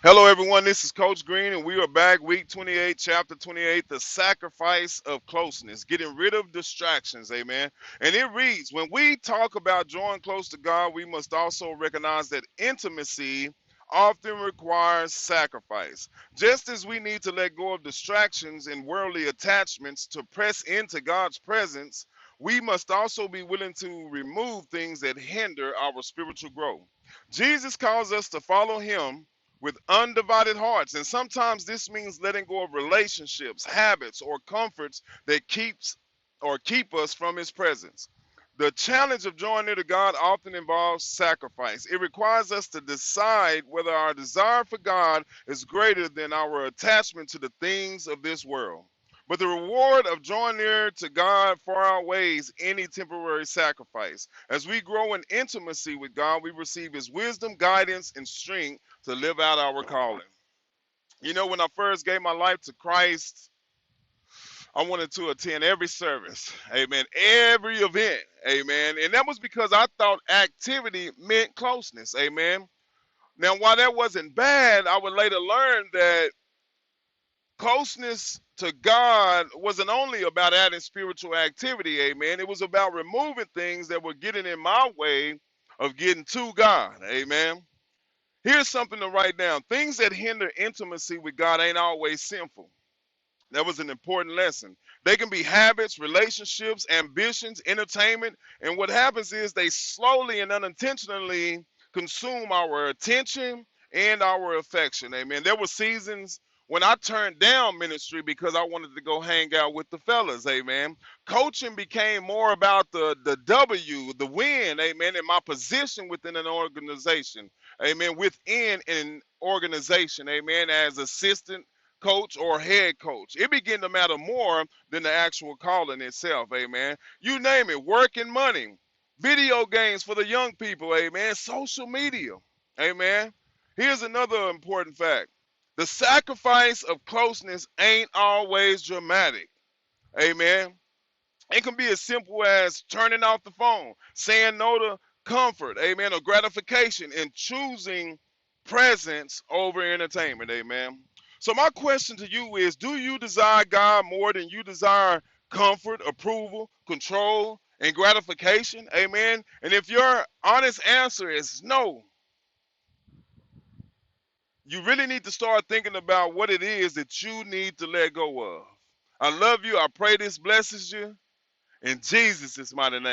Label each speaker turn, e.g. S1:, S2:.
S1: Hello, everyone. This is Coach Green, and we are back, week 28, chapter 28, the sacrifice of closeness, getting rid of distractions. Amen. And it reads, when we talk about drawing close to God, we must also recognize that intimacy often requires sacrifice. Just as we need to let go of distractions and worldly attachments to press into God's presence, we must also be willing to remove things that hinder our spiritual growth. Jesus calls us to follow him with undivided hearts. And sometimes this means letting go of relationships, habits, or comforts that keep us from his presence. The challenge of drawing near to God often involves sacrifice. It requires us to decide whether our desire for God is greater than our attachment to the things of this world. But the reward of drawing near to God far outweighs any temporary sacrifice. As we grow in intimacy with God, we receive his wisdom, guidance, and strength to live out our calling. You know, when I first gave my life to Christ, I wanted to attend every service, amen, every event, amen. And that was because I thought activity meant closeness, amen. Now, while that wasn't bad, I would later learn that closeness to God wasn't only about adding spiritual activity, amen. It was about removing things that were getting in my way of getting to God, amen. Here's something to write down. Things that hinder intimacy with God ain't always sinful. That was an important lesson. They can be habits, relationships, ambitions, entertainment, and what happens is they slowly and unintentionally consume our attention and our affection. Amen. There were seasons when I turned down ministry because I wanted to go hang out with the fellas. Amen. Coaching became more about the W, the win. Amen. And my position within an organization. Amen. Within an organization. Amen. As assistant coach or head coach. It began to matter more than the actual calling itself, amen. You name it, work and money, video games for the young people, amen, social media, amen. Here's another important fact. The sacrifice of closeness ain't always dramatic, amen. It can be as simple as turning off the phone, saying no to comfort, amen, or gratification, and choosing presence over entertainment, amen. So, my question to you is, do you desire God more than you desire comfort, approval, control, and gratification? Amen. And if your honest answer is no, you really need to start thinking about what it is that you need to let go of. I love you. I pray this blesses you. In Jesus' mighty name.